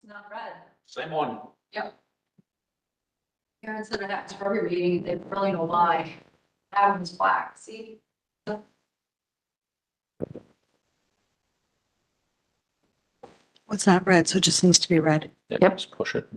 not red. Same one. Karen said it happens for every meeting, they really know why. That one's black, see? What's not red, so it just needs to be red. Yep. Just push it.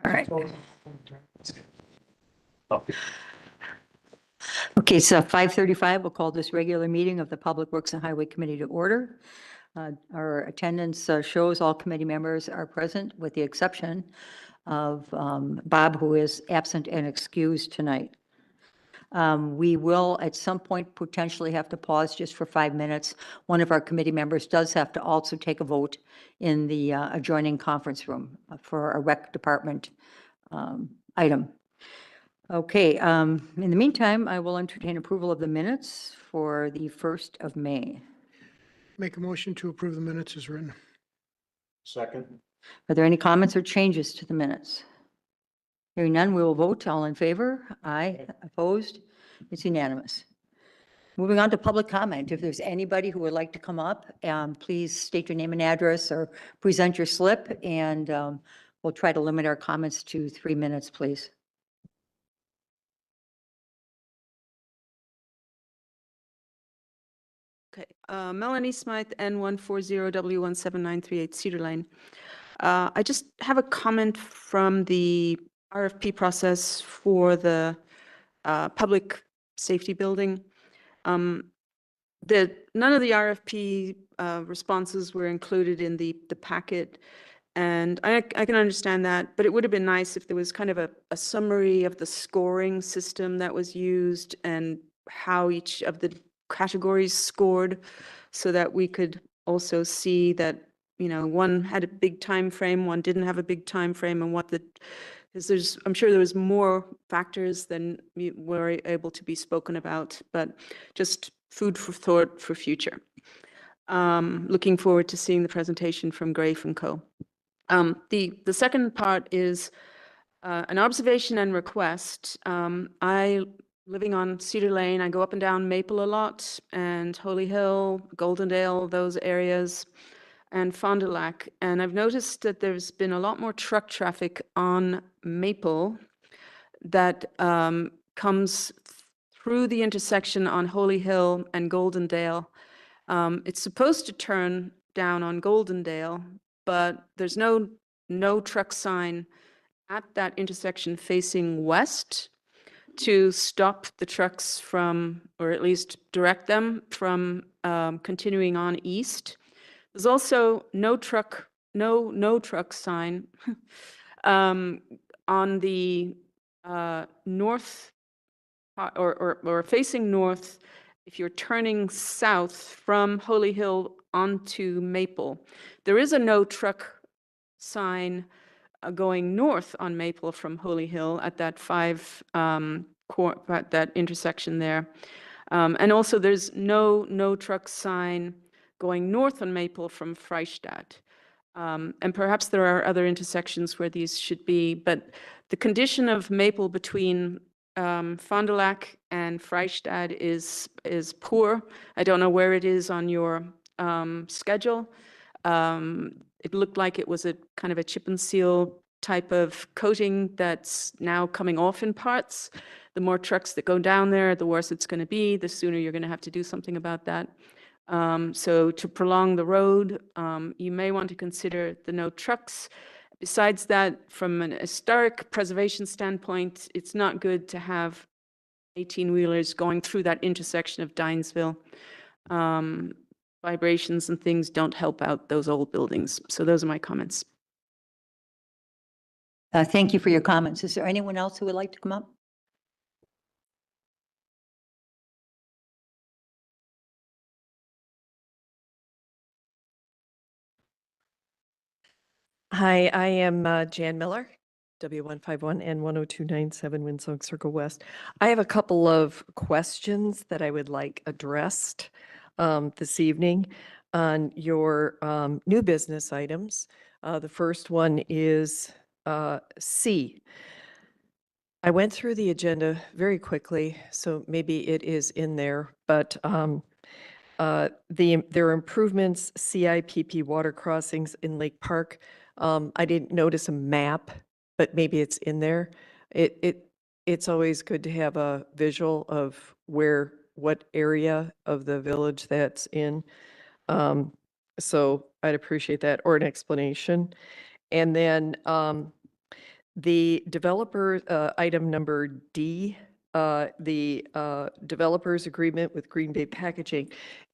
All right. Okay, so 5:35, we'll call this regular meeting of the Public Works and Highway Committee to order. Our attendance shows all committee members are present with the exception of Bob, who is absent and excused tonight. We will at some point potentially have to pause just for 5 minutes. One of our committee members does have to also take a vote in the adjoining conference room for a rec department item. Okay, in the meantime, I will entertain approval of the minutes for the 1st of May. Make a motion to approve the minutes as written. Second. Are there any comments or changes to the minutes? Hearing none, we will vote. All in favor? Aye. Opposed? It's unanimous. Moving on to public comment. If there's anybody who would like to come up, please state your name and address or present your slip, and we'll try to limit our comments to 3 minutes, please. Okay, Melanie Smythe, N140W17938 Cedar Lane. I just have a comment from the RFP process for the public safety building. None of the RFP responses were included in the packet, and I can understand that, but it would have been nice if there was kind of a summary of the scoring system that was used and how each of the categories scored, so that we could also see that, you know, one had a big time frame, one didn't have a big time frame, and what the, because I'm sure there was more factors than were able to be spoken about, but just food for thought for future. Looking forward to seeing the presentation from Grafe & Co. The second part is an observation and request. Living on Cedar Lane, I go up and down Maple a lot, and Holy Hill, Goldendale, those areas, and Fond du Lac. And I've noticed that there's been a lot more truck traffic on Maple that comes through the intersection on Holy Hill and Goldendale. It's supposed to turn down on Goldendale, but there's no truck sign at that intersection facing west to stop the trucks from, or at least direct them from continuing on east. There's also no truck sign on the north or facing north if you're turning south from Holy Hill onto Maple. There is a no truck sign going north on Maple from Holy Hill at that at that intersection there. And also there's no truck sign going north on Maple from Freistadt. And perhaps there are other intersections where these should be, but the condition of Maple between Fond du Lac and Freistadt is poor. I don't know where it is on your schedule. It looked like it was a kind of a chip and seal type of coating that's now coming off in parts. The more trucks that go down there, the worse it's going to be, the sooner you're going to have to do something about that. So to prolong the road, you may want to consider the no trucks. Besides that, from an historic preservation standpoint, it's not good to have 18-wheelers going through that intersection of Dinesville. Vibrations and things don't help out those old buildings. So those are my comments. Thank you for your comments. Is there anyone else who would like to come up? Hi, I am Jan Miller, W151N10297 Winsong Circle West. I have a couple of questions that I would like addressed this evening on your new business items. The first one is C. I went through the agenda very quickly, so maybe it is in there, but there are improvements, CIPP water crossings in Lake Park. I didn't notice a map, but maybe it's in there. It's always good to have a visual of what area of the village that's in. So I'd appreciate that, or an explanation. And then The developer, item number D, the developer's agreement with Green Bay Packaging.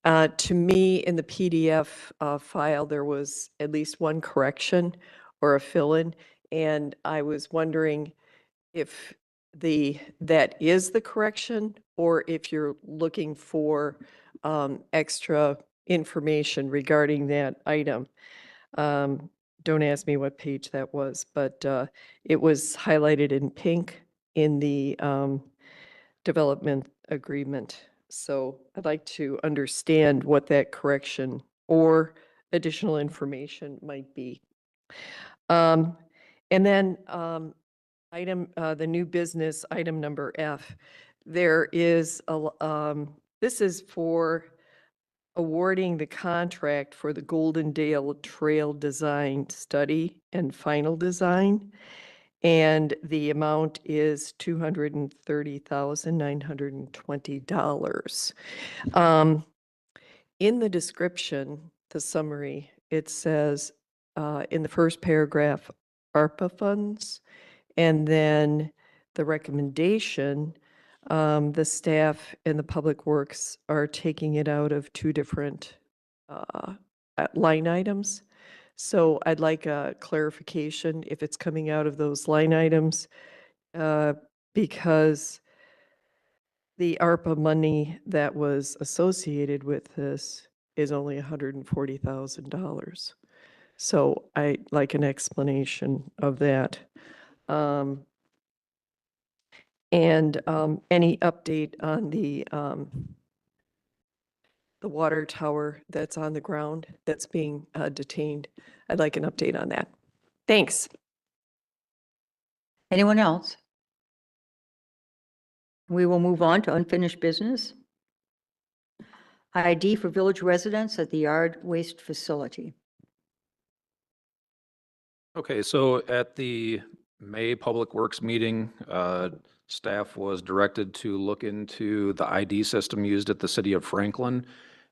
To me, in the PDF file, there was at least one correction or a fill-in, and I was wondering if that is the correction, or if you're looking for extra information regarding that item. Don't ask me what page that was, but it was highlighted in pink in the development agreement. So I'd like to understand what that correction or additional information might be. And then the new business, item number F, there is, this is for awarding the contract for the Golden Dale Trail Design Study and Final Design. And the amount is $230,920. In the description, the summary, it says in the first paragraph, ARPA funds, and then the recommendation, the staff and the Public Works are taking it out of two different line items. So I'd like a clarification if it's coming out of those line items, because the ARPA money that was associated with this is only $140,000. So I'd like an explanation of that. And any update on the water tower that's on the ground that's being detained. I'd like an update on that. Thanks. Anyone else? We will move on to unfinished business. ID for village residents at the yard waste facility. Okay, so at the May Public Works meeting, staff was directed to look into the ID system used at the city of Franklin,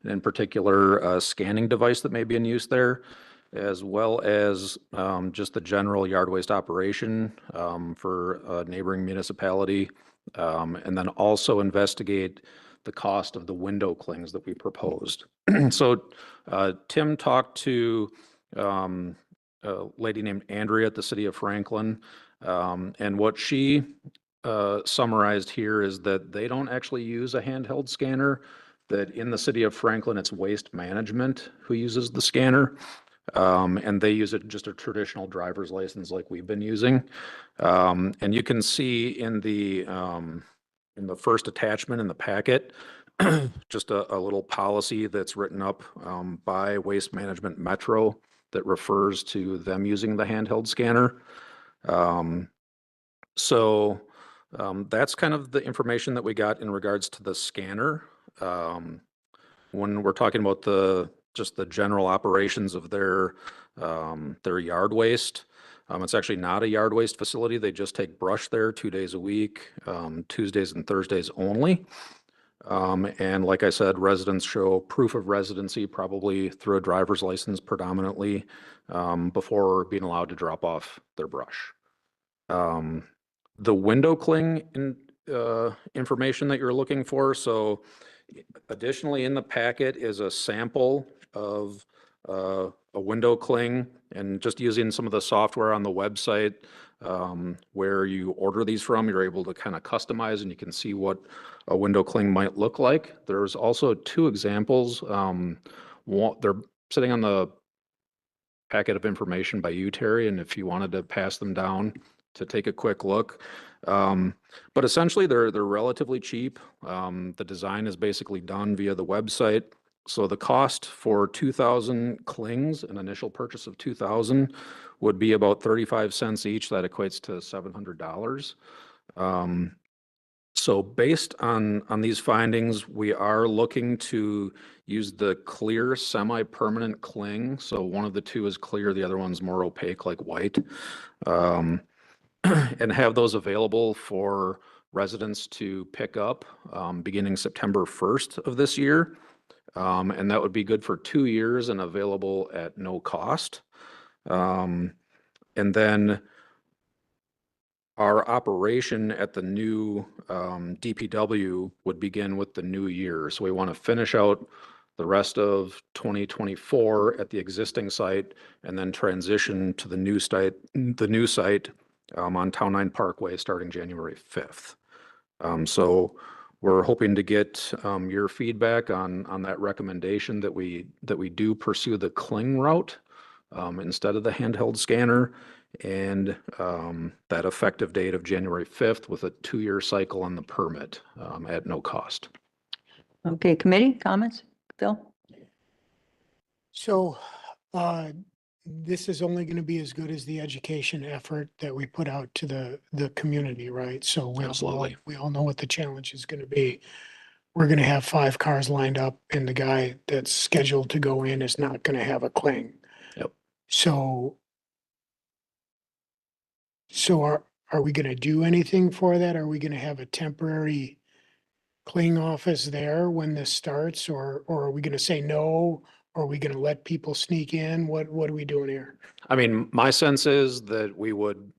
and in particular, a scanning device that may be in use there, as well as just the general yard waste operation for a neighboring municipality, and then also investigate the cost of the window clings that we proposed. So Tim talked to a lady named Andrea at the city of Franklin, and what she summarized here is that they don't actually use a handheld scanner, that in the city of Franklin, it's Waste Management who uses the scanner. And they use it just a traditional driver's license like we've been using. And you can see in the first attachment in the packet, just a little policy that's written up by Waste Management Metro that refers to them using the handheld scanner. So that's kind of the information that we got in regards to the scanner. When we're talking about just the general operations of their yard waste, it's actually not a yard waste facility. They just take brush there 2 days a week, Tuesdays and Thursdays only. And like I said, residents show proof of residency probably through a driver's license predominantly before being allowed to drop off their brush. The window cling information that you're looking for. So additionally in the packet is a sample of a window cling, and just using some of the software on the website where you order these from, you're able to kind of customize and you can see what a window cling might look like. There's also 2 examples. They're sitting on the packet of information by you, Terry, and if you wanted to pass them down to take a quick look. But essentially they're relatively cheap. The design is basically done via the website. So the cost for 2,000 clings, an initial purchase of 2,000, would be about 35 cents each. That equates to $700. So based on these findings, we are looking to use the clear semi-permanent cling. So one of the 2 is clear, the other one's more opaque like white. And have those available for residents to pick up beginning September 1st of this year. And that would be good for 2 years and available at no cost. And then Our operation at the new DPW would begin with the new year. So we want to finish out the rest of 2024 at the existing site and then transition to the new site on Town Line Parkway starting January 5th. So we're hoping to get your feedback on that recommendation that we do pursue the Kling route instead of the handheld scanner, and that effective date of January 5th with a 2-year cycle on the permit at no cost. Okay, committee comments? Phil? So this is only going to be as good as the education effort that we put out to the community, right? So Absolutely. we all know what the challenge is going to be. We're going to have 5 cars lined up and the guy that's scheduled to go in is not going to have a Kling. Yep. So are we going to do anything for that? Are we going to have a temporary Kling office there when this starts, or are we going to say no? Are we going to let people sneak in? What are we doing here? I mean, my sense is that we would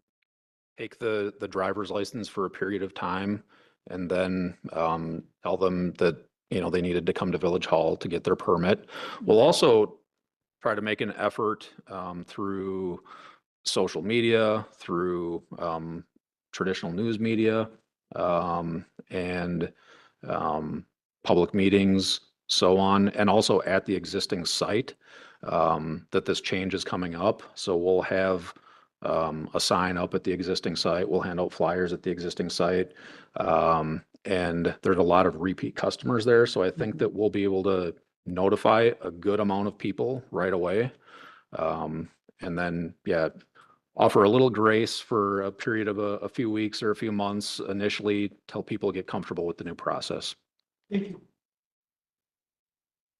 take the driver's license for a period of time and then tell them that, you know, they needed to come to Village Hall to get their permit. We'll also try to make an effort through social media, through traditional news media, and public meetings, so on, and also at the existing site that this change is coming up. So we'll have a sign up at the existing site. We'll hand out flyers at the existing site. And there's a lot of repeat customers there. So I think that we'll be able to notify a good amount of people right away. And then, yeah, offer a little grace for a period of a few weeks or a few months initially till people get comfortable with the new process. Thank you.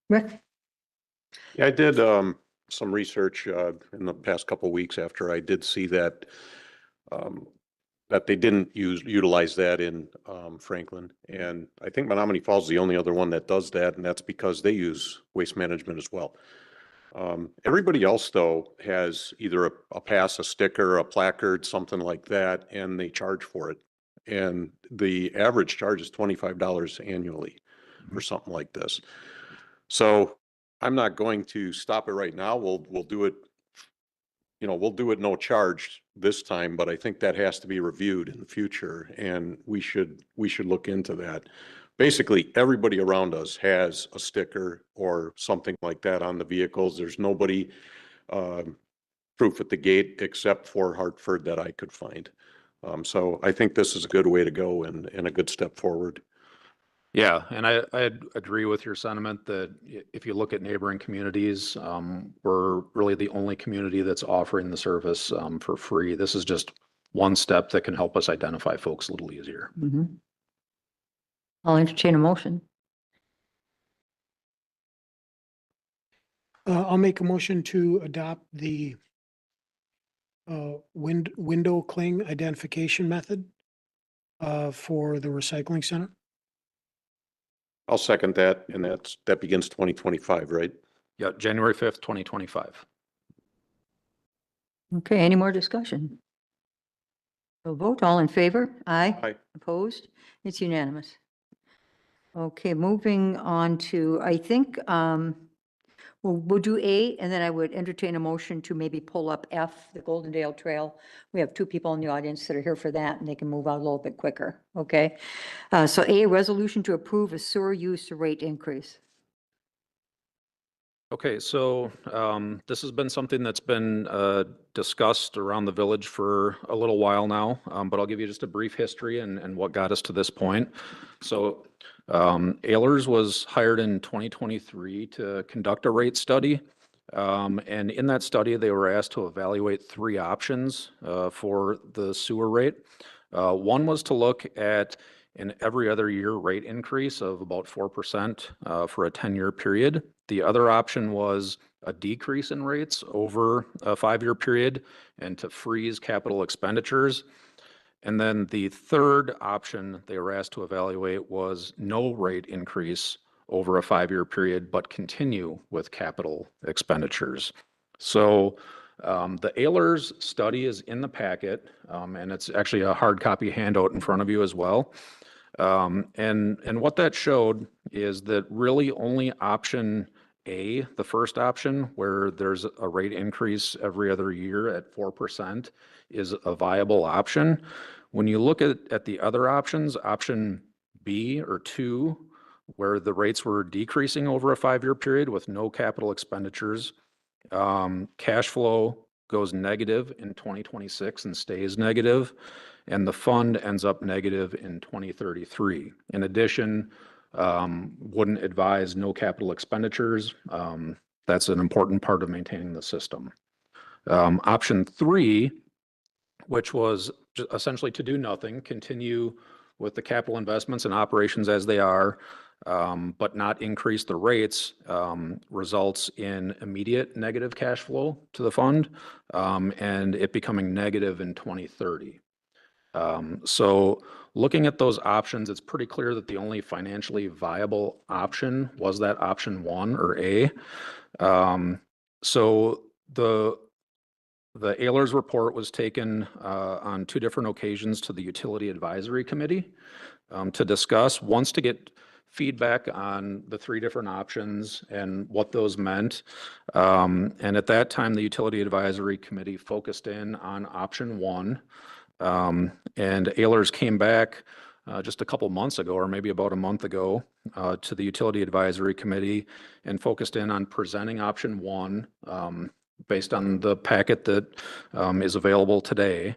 Rick? Yeah, I did some research in the past couple of weeks after I did see that that they didn't utilize that in Franklin. And I think Menominee Falls is the only other one that does that, and that's because they use Waste Management as well. Everybody else, though, has either a pass, a sticker, a placard, something like that, and they charge for it. And the average charge is $25 annually for something like this. So I'm not going to stop it right now. We'll do it, you know, we'll do it no charge this time, but I think that has to be reviewed in the future, and we should look into that. Basically, everybody around us has a sticker or something like that on the vehicles. There's nobody proof at the gate except for Hartford that I could find. So I think this is a good way to go and a good step forward. Yeah, and I agree with your sentiment that if you look at neighboring communities, we're really the only community that's offering the service for free. This is just one step that can help us identify folks a little easier. Mhm. I'll entertain a motion. I'll make a motion to adopt the window Kling identification method for the recycling center. I'll second that, and that begins 2025, right? Yeah, January 5th, 2025. Okay, any more discussion? We'll vote, all in favor? Aye. Aye. Opposed? It's unanimous. Okay, moving on to, I think, we'll do A, and then I would entertain a motion to maybe pull up F, the Goldendale Trail. We have 2 people in the audience that are here for that, and they can move out a little bit quicker, okay? So A, resolution to approve a sewer use rate increase. Okay, so this has been something that's been discussed around the village for a little while now, but I'll give you just a brief history and what got us to this point. So Ehlers was hired in 2023 to conduct a rate study. And in that study, they were asked to evaluate 3 options for the sewer rate. One was to look at an every other year rate increase of about 4% for a 10-year period. The other option was a decrease in rates over a 5-year period and to freeze capital expenditures. And then the third option they were asked to evaluate was no rate increase over a 5-year period, but continue with capital expenditures. So The Ehlers study is in the packet, and it's actually a hard copy handout in front of you as well. And what that showed is that really only option A, the first option, where there's a rate increase every other year at 4%, is a viable option. When you look at the other options, option B or 2, where the rates were decreasing over a 5-year period with no capital expenditures, cash flow goes negative in 2026 and stays negative, and the fund ends up negative in 2033. In addition, wouldn't advise no capital expenditures. That's an important part of maintaining the system. Option 3, which was essentially to do nothing, continue with the capital investments and operations as they are, but not increase the rates, results in immediate negative cash flow to the fund, and it becoming negative in 2030. So looking at those options, it's pretty clear that the only financially viable option was that option 1 or A. So the Ehlers report was taken on 2 different occasions to the Utility Advisory Committee to discuss, once to get feedback on the 3 different options and what those meant. And at that time, the Utility Advisory Committee focused in on option 1. And Ehlers came back just a couple months ago, or maybe about a month ago, to the Utility Advisory Committee and focused in on presenting option 1 based on the packet that is available today,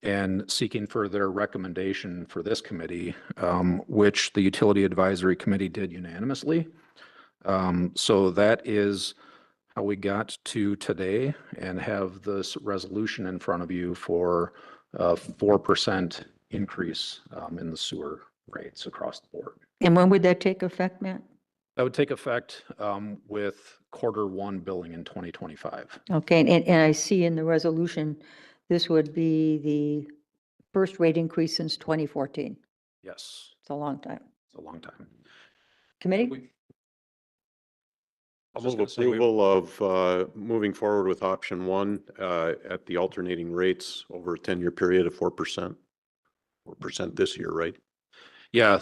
and seeking for their recommendation for this committee, which the Utility Advisory Committee did unanimously. So that is how we got to today and have this resolution in front of you for a 4% increase in the sewer rates across the board. And when would that take effect, Matt? That would take effect with Q1 billing in 2025. Okay, and I see in the resolution, this would be the first rate increase since 2014. Yes, It's a long time. it's a long time. Committee? I'll Just move gonna say we- approval of moving forward with option 1 at the alternating rates over a 10-year period of 4%. 4% this year, right? Yeah,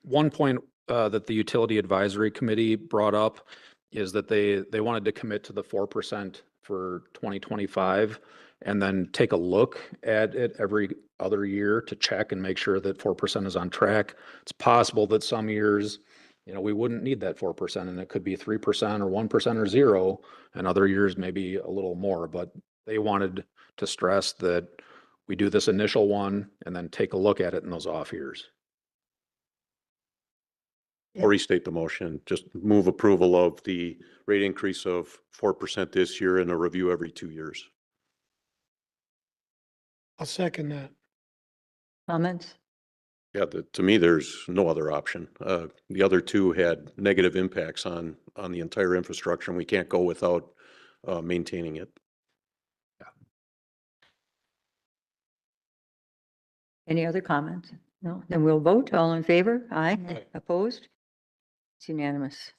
one point that the Utility Advisory Committee brought up is that they wanted to commit to the 4% for 2025 and then take a look at it every other year to check and make sure that 4% is on track. It's possible that some years, we wouldn't need that 4%, and it could be 3% or 1% or 0, and other years maybe a little more. But they wanted to stress that we do this initial one and then take a look at it in those off years. I'll restate the motion, just move approval of the rate increase of 4% this year and a review every 2 years. I'll second that. Comments? Yeah, to me, there's no other option. The other 2 had negative impacts on the entire infrastructure, and we can't go without maintaining it. Any other comments? No? Then we'll vote. All in favor? Aye. Opposed? It's unanimous.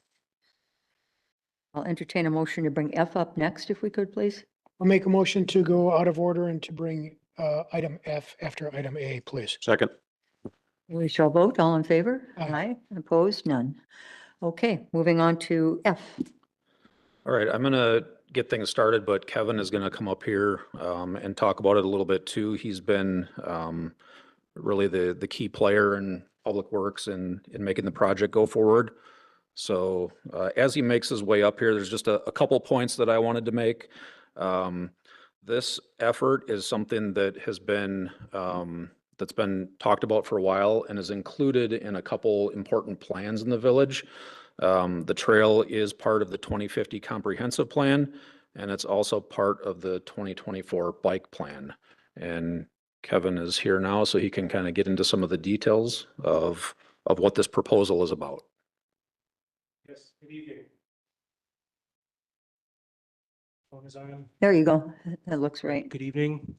I'll entertain a motion to bring F up next, if we could, please. I'll make a motion to go out of order and to bring item F after item A, please. Second. We shall vote. All in favor? Aye. Opposed? None. Okay, moving on to F. All right, I'm going to get things started, but Kevin is going to come up here and talk about it a little bit too. He's been really the key player in Public Works in making the project go forward. So as he makes his way up here, there's just a couple points that I wanted to make. This effort is something that has been that's been talked about for a while and is included in a couple important plans in the village. The trail is part of the 2050 comprehensive plan, and it's also part of the 2024 bike plan. And Kevin is here now, so he can kind of get into some of the details of what this proposal is about. Yes, good evening. Phone is on. There you go. That looks right. Good evening.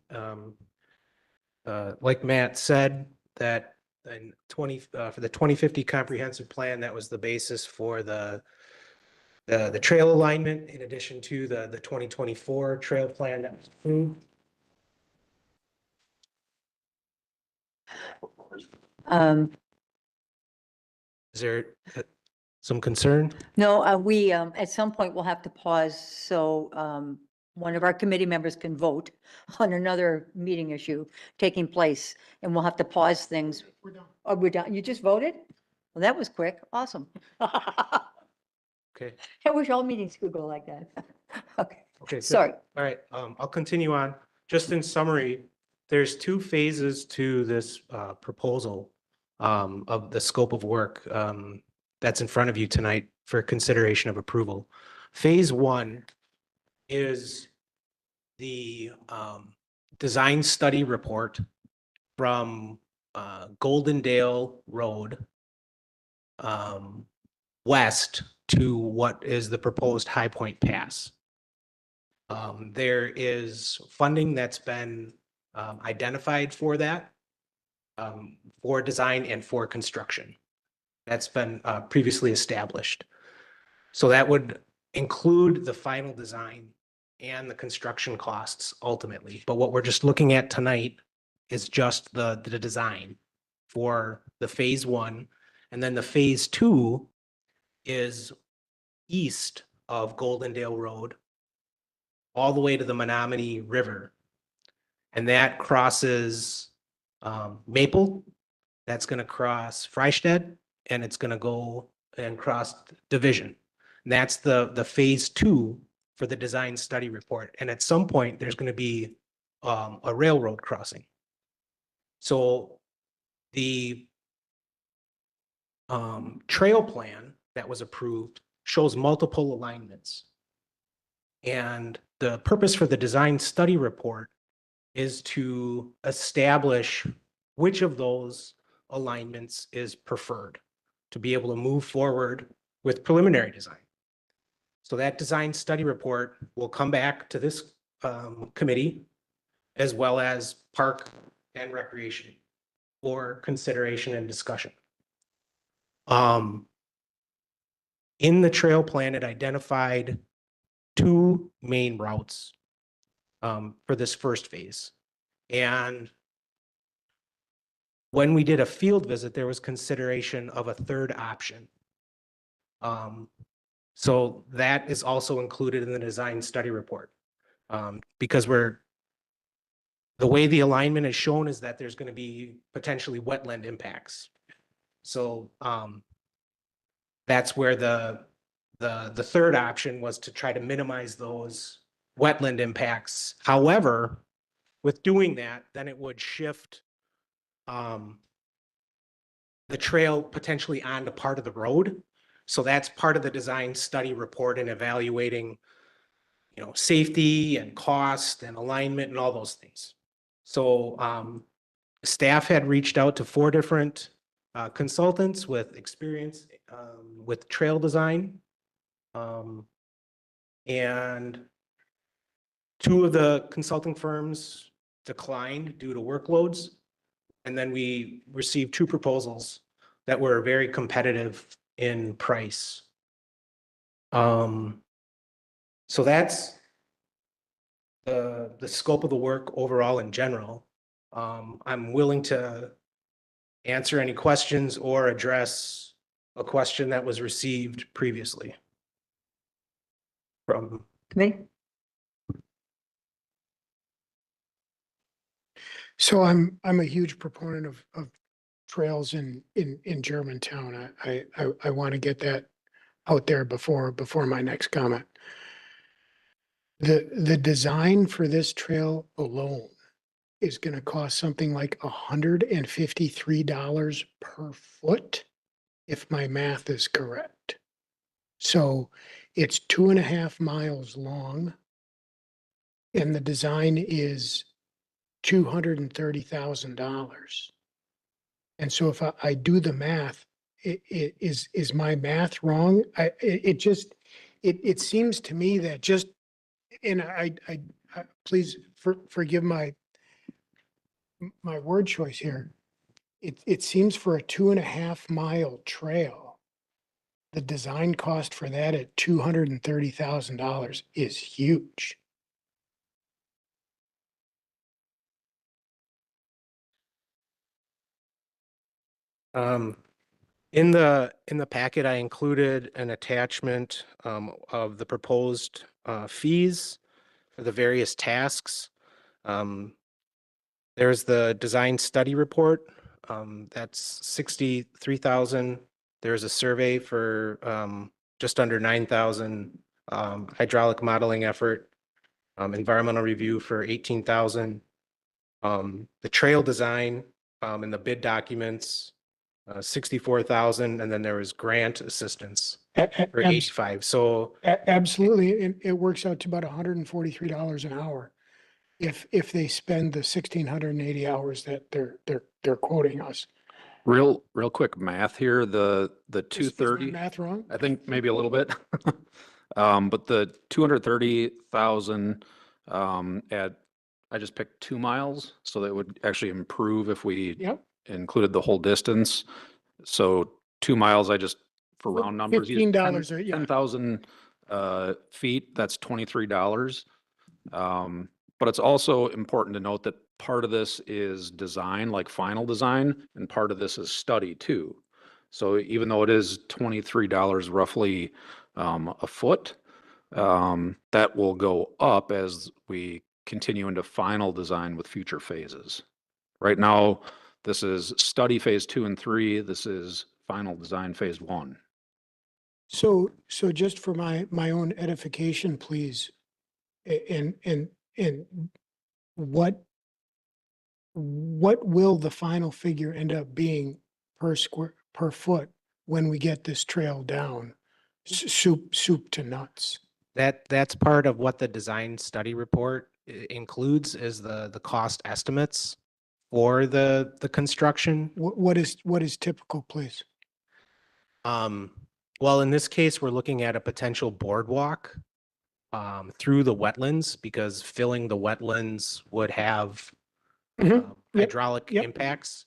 Like Matt said, that in for the 2050 comprehensive plan, that was the basis for the the trail alignment in addition to the 2024 trail plan that was approved. Um, Is there some concern? No, we, at some point, we'll have to pause so one of our committee members can vote on another meeting issue taking place, and we'll have to pause things. We're done. Oh, we're done. You just voted? Well, that was quick. Awesome. I Okay, wish all meetings could go like that. Okay, okay. So, sorry. all right, I'll continue on. Just in summary, there's two phases to this proposal of the scope of work that's in front of you tonight for consideration of approval. Phase one is the design study report from Goldendale Road west to what is the proposed High Point Pass. There is funding that's been identified for that, for design and for construction. That's been previously established. So that would include the final design and the construction costs ultimately. But what we're just looking at tonight is just the design for the phase one. And then the phase two is east of Goldendale Road, all the way to the Menominee River. And that crosses Maple, that's going to cross Freistadt, and it's going to go and cross Division. And that's the phase two for the design study report. And at some point, there's going to be a railroad crossing. So the trail plan that was approved shows multiple alignments. And the purpose for the design study report is to establish which of those alignments is preferred to be able to move forward with preliminary design. So that design study report will come back to this committee as well as Park and Recreation for consideration and discussion. In the trail plan, it identified two main routes for this first phase. And when we did a field visit, there was consideration of a third option. So that is also included in the design study report. Because the way the alignment is shown is that there's going to be potentially wetland impacts. So that's where the third option was to try to minimize those wetland impacts. However, with doing that, then it would shift the trail potentially onto part of the road. So that's part of the design study report and evaluating, safety and cost and alignment and all those things. So staff had reached out to 4 different consultants with experience with trail design. And 2 of the consulting firms declined due to workloads. And then we received 2 proposals that were very competitive in price. So that's the scope of the work overall in general. I'm willing to answer any questions or address a question that was received previously from. Committee? So I'm a huge proponent of trails in Germantown. I want to get that out there before my next comment. The design for this trail alone is going to cost something like $153 per foot, if my math is correct. So it's 2.5 miles long, and the design is $230,000. And so if I do the math, is my math wrong? It seems to me that just, and I please forgive my word choice here. It seems for a 2.5 mile trail the design cost for that at $230,000 is huge. In the packet, I included an attachment of the proposed fees for the various tasks. There's the design study report. That's 63,000. There's a survey for just under 9,000. Hydraulic modeling effort, environmental review for 18,000. The trail design and the bid documents, 64,000, and then there was grant assistance for 85. So Absolutely. It works out to about $143 an hour. If they spend the 1,680 hours that they're quoting us. Real quick math here, the Is my 230, math wrong? I think maybe a little bit. But the 230,000 at, I just picked 2 miles, so that would actually improve if we Yep. included the whole distance. So 2 miles, I just, for round numbers, used $15 a- yeah. 10,000 feet, that's $23. But it's also important to note that part of this is design, like final design, and part of this is study too. So even though it is $23 roughly a foot, that will go up as we continue into final design with future phases. Right now, this is study phase 2 and 3. This is final design phase 1. So just for my own edification, please, and what will the final figure end up being per foot when we get this trail down? Soup to nuts. that's part of what the design study report includes is the cost estimates for the construction. What is typical, please? Well, in this case, we're looking at a potential boardwalk through the wetlands because filling the wetlands would have Yep, hydraulic yep. impacts.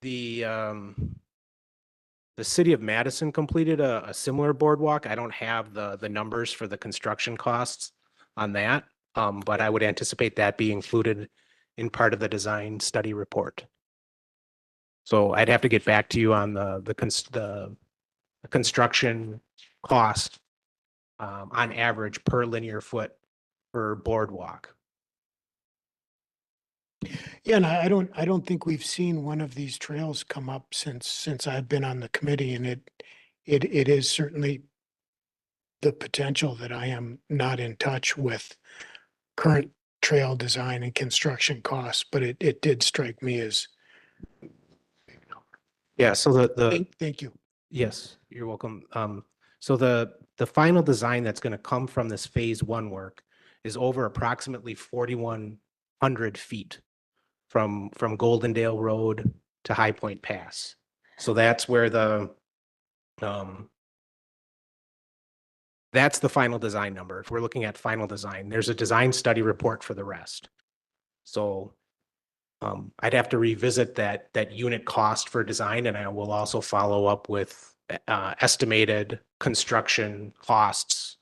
The city of Madison completed a similar boardwalk. I don't have the numbers for the construction costs on that, but I would anticipate that being included in part of the design study report. So I'd have to get back to you on the construction cost on average per linear foot per boardwalk. Yeah, and I don't think we've seen one of these trails come up since I've been on the committee, and it is certainly the potential that I am not in touch with current trail design and construction costs, but it did strike me as, Yeah, so thank you. yes, you're welcome. So the final design that's going to come from this phase 1 work is over approximately 4,100 feet from Goldendale Road to High Point Pass. So that's where that's the final design number. If we're looking at final design, there's a design study report for the rest. So I'd have to revisit that unit cost for design, and I will also follow up with estimated construction costs.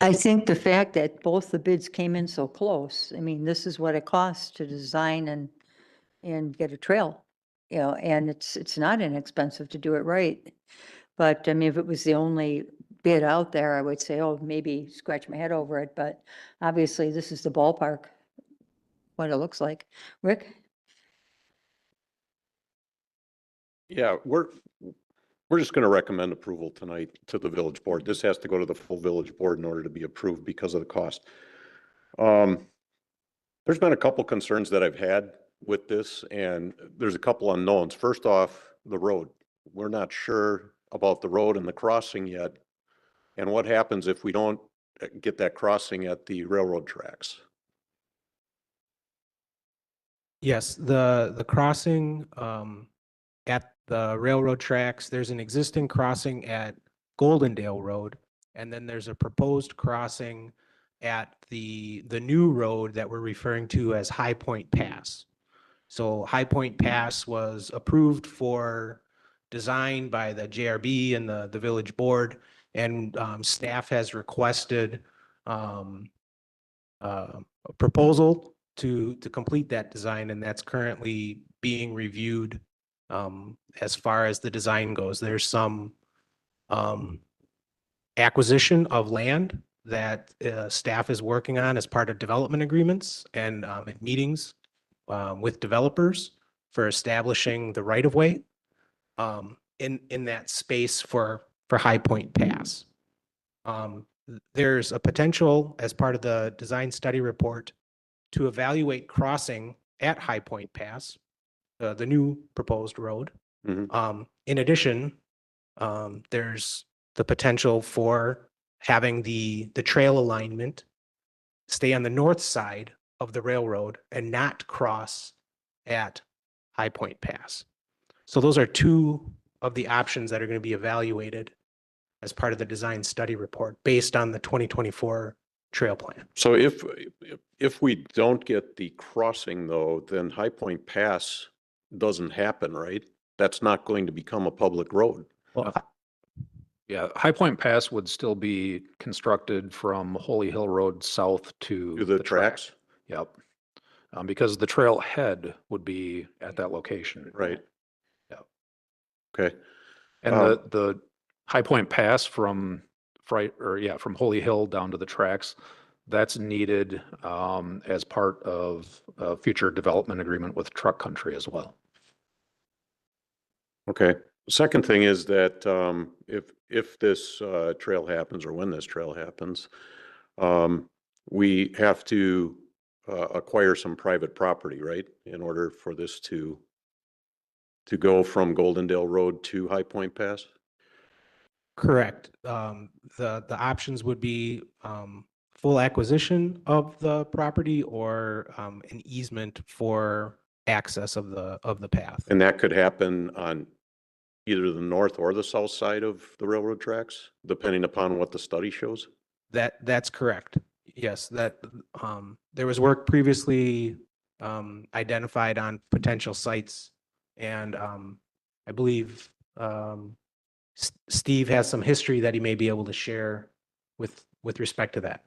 I think the fact that both the bids came in so close, I mean, this is what it costs to design and get a trail, you know, and it's not inexpensive to do it right. But I mean, if it was the only bid out there, I would say, oh, maybe scratch my head over it, but obviously this is the ballpark, what it looks like. Rick? Yeah, we're just going to recommend approval tonight to the village board. This has to go to the full village board in order to be approved because of the cost. There's been a couple concerns that I've had with this, and there's a couple unknowns. First off, the road. We're not sure about the road and the crossing yet. And what happens if we don't get that crossing at the railroad tracks? Yes, the crossing at the railroad tracks, there's an existing crossing at Goldendale Road, and then there's a proposed crossing at the new road that we're referring to as High Point Pass. So High Point Pass was approved for design by the JRB and the village board, and staff has requested a proposal to complete that design, and that's currently being reviewed as far as the design goes. There's some acquisition of land that staff is working on as part of development agreements and meetings with developers for establishing the right of way in that space for High Point Pass. There's a potential as part of the design study report to evaluate crossing at High Point Pass, the new proposed road. Mhm. In addition, there's the potential for having the trail alignment stay on the north side of the railroad and not cross at High Point Pass. So those are two of the options that are going to be evaluated as part of the design study report based on the 2024 trail plan. So if we don't get the crossing though, then High Point Pass doesn't happen, right? That's not going to become a public road. Well, Yeah, High Point Pass would still be constructed from Holy Hill Road south to To the track. tracks, Yep. Because the trailhead would be at that location. right? Yeah. Okay, And the High Point Pass from from Holy Hill down to the tracks, that's needed as part of a future development agreement with Truck Country as well. okay. Second thing is that if this trail happens, or when this trail happens, we have to acquire some private property, right? In order for this to go from Goldendale Road to High Point Pass? correct. The options would be full acquisition of the property or an easement for access of the path. And that could happen on either the north or the south side of the railroad tracks, depending upon what the study shows? That's correct. Yes, that there was work previously identified on potential sites, and I believe Steve has some history that he may be able to share with respect to that.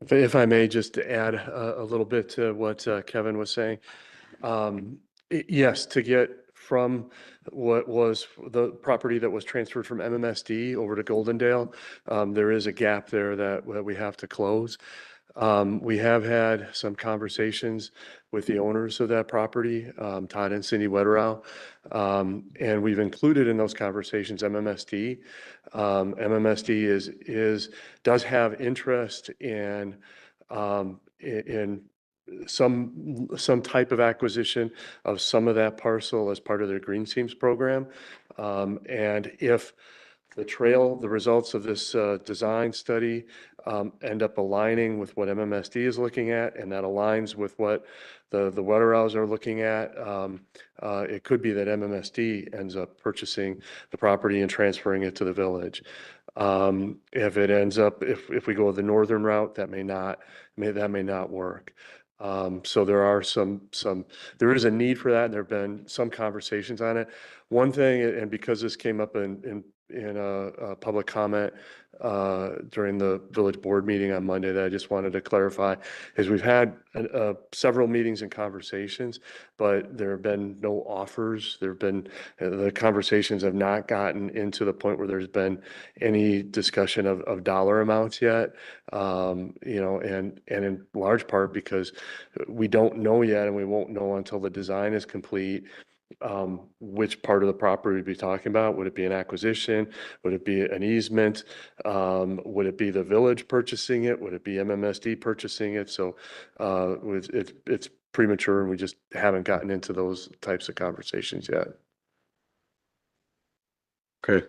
If I may just add a little bit to what Kevin was saying. Yes, to get from what was the property that was transferred from MMSD over to Goldendale, there is a gap there that we have to close. We have had some conversations with the owners of that property, Todd and Cindy Wetterow. And we've included in those conversations MMSD. MMSD does have interest in some type of acquisition of some of that parcel as part of their Green Seams program. And if the results of this design study end up aligning with what MMSD is looking at, and that aligns with what the Wetterows are looking at, it could be that MMSD ends up purchasing the property and transferring it to the village. If it ends up, if we go the northern route, that may not work. So there is a need for that, and there've been some conversations on it. One thing, and because this came up in a public comment during the village board meeting on Monday, that I just wanted to clarify, is we've had several meetings and conversations, but there have been no offers. The conversations have not gotten into the point where there's been any discussion of dollar amounts yet. And in large part because we don't know yet, and we won't know until the design is complete, which part of the property we'd be talking about. Would it be an acquisition? Would it be an easement? Would it be the village purchasing it? Would it be MMSD purchasing it? So it's premature, and we just haven't gotten into those types of conversations yet. Okay.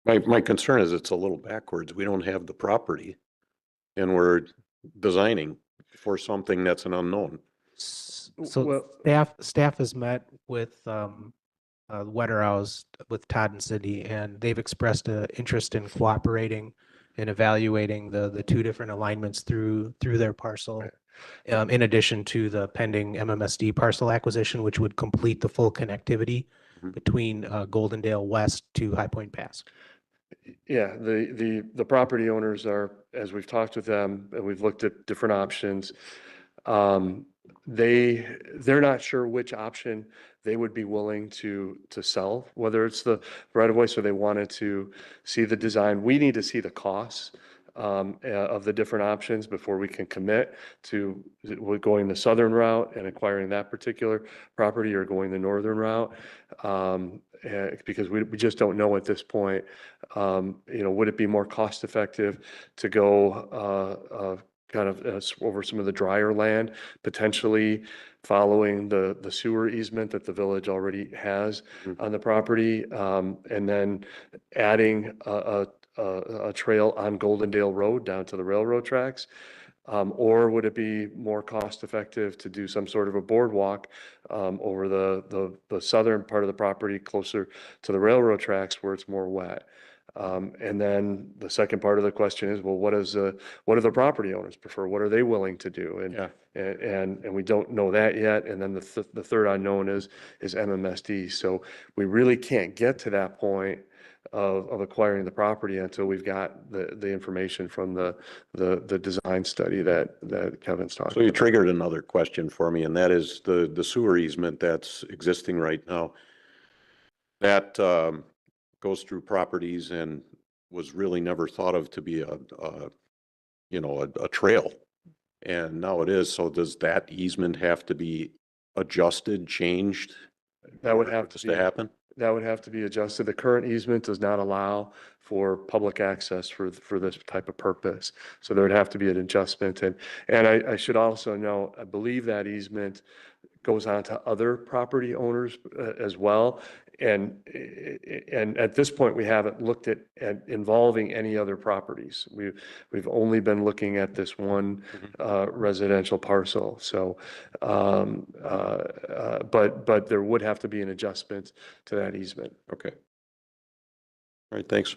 My concern is it's a little backwards. We don't have the property, and we're designing for something that's an unknown. So Well- staff has met with Wetterhouse with Todd and Cindy, and they've expressed an interest in cooperating and evaluating the two different alignments through their parcel. In addition to the pending MMSD parcel acquisition, which would complete the full connectivity Mhm. between Goldendale West to High Point Pass. Yeah, the property owners are, as we've talked with them and we've looked at different options, they're not sure which option they would be willing to sell, whether it's the right of way, so they wanted to see the design. We need to see the costs of the different options before we can commit to going the southern route and acquiring that particular property or going the northern route. Because we just don't know at this point, would it be more cost effective to go kind of over some of the drier land, potentially following the sewer easement that the village already has on the property, and then adding a trail on Goldendale Road down to the railroad tracks? Or would it be more cost effective to do some sort of a boardwalk over the southern part of the property closer to the railroad tracks where it's more wet? And then the second part of the question is, well, what do the property owners prefer? What are they willing to do? Yeah. And we don't know that yet. And then the third unknown is MMSD. So we really can't get to that point of acquiring the property until we've got the information from the design study that Kevin's talking So you about. triggered another question for me, and that is the sewer easement that's existing right now. That goes through properties and was really never thought of to be a trail. And now it is. So does that easement have to be adjusted, changed? That would for have this to be. happen? That would have to be adjusted. The current easement does not allow for public access for this type of purpose. So there would have to be an adjustment. And I should also know, I believe that easement goes on to other property owners as well. And at this point, we haven't looked at involving any other properties. We've only been looking at this one residential parcel. So, but there would have to be an adjustment to that easement. Okay. All right, thanks.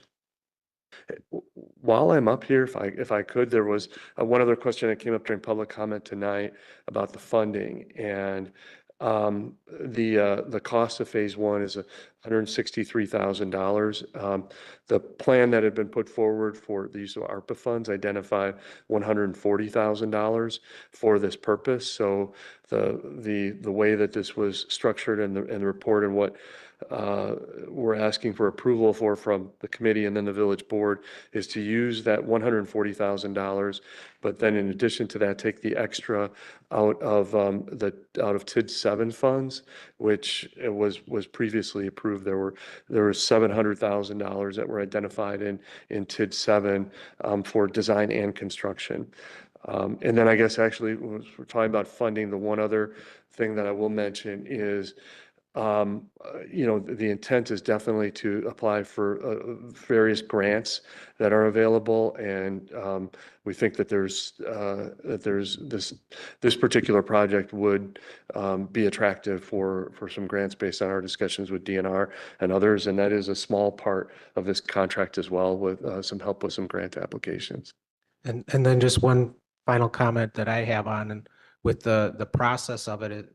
While I'm up here, if I could, there was one other question that came up during public comment tonight about the funding, and the cost of phase one is $163,000. The plan that had been put forward for the use of ARPA funds identified $140,000 for this purpose. So the way that this was structured in the report and what we're asking for approval for from the committee and then the village board is to use that $140,000, but then in addition to that, take the extra out of TID 7 funds, which was previously approved. There were $700,000 that were identified in TID 7 for design and construction. And then I guess actually, when we're talking about funding, the one other thing that I will mention is the intent is definitely to apply for various grants that are available, and we think that there's this particular project would be attractive for some grants based on our discussions with DNR and others, and that is a small part of this contract as well, with some help with some grant applications. And then just one final comment that I have on, and with the process of it,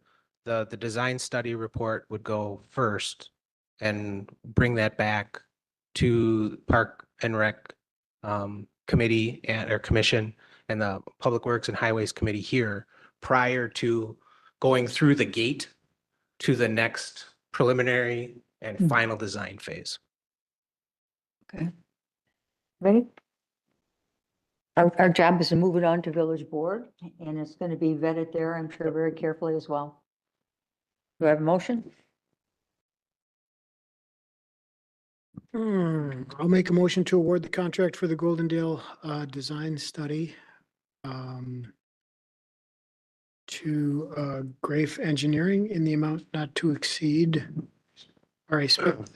the design study report would go first and bring that back to Park and Rec committee or commission and the Public Works and Highways Committee here prior to going through the gate to the next preliminary and final design phase. Okay. Ready? Our job is to move it on to village board, and it's going to be vetted there, I'm sure, very carefully as well. Do I have a motion? I'll make a motion to award the contract for the Goldendale design study to Grafe Engineering in the amount not to exceed, and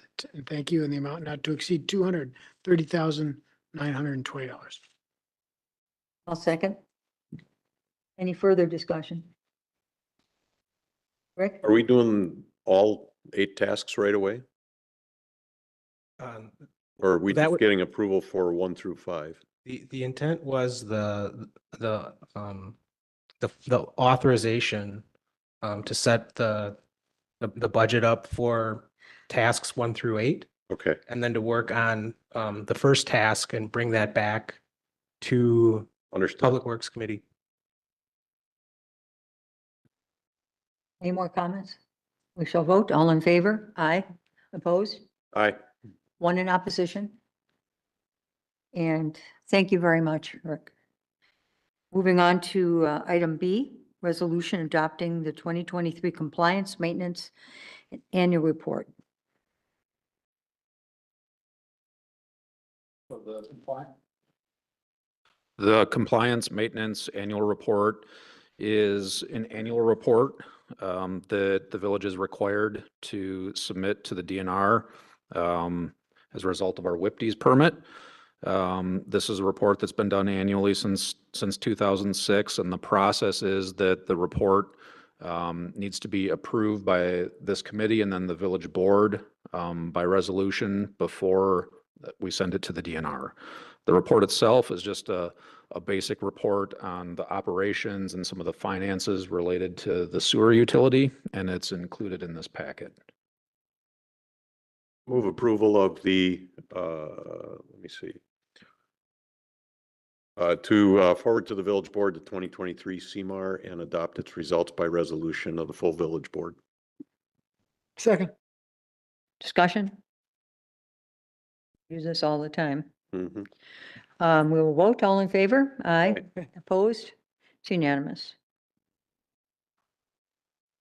thank you, in the amount not to exceed $230,920. I'll second. Any further discussion? Rick? Are we doing all 8 tasks right away? Um, Or are we That just would- getting approval for 1 through 5? The intent was the authorization to set the budget up for tasks 1 through 8, Okay, and then to work on the first task and bring that back to understood. Public Works Committee. Any more comments? We shall vote. All in favor? Aye. Opposed? Aye. 1 in opposition? And thank you very much, Rick. Moving on to item B, resolution adopting the 2023 compliance, maintenance, and annual report. The compliance maintenance annual report is an annual report that the village is required to submit to the DNR as a result of our WIPD's permit. This is a report that's been done annually since 2006, and the process is that the report needs to be approved by this committee and then the village board by resolution before we send it to the DNR. The report itself is just a basic report on the operations and some of the finances related to the sewer utility, and it's included in this packet. Move approval of the, let me see. To forward to the village board the 2023 CMAR and adopt its results by resolution of the full village board. Second. Discussion? Use this all the time. Mhm. We will vote. All in favor? Aye. Opposed? It's unanimous.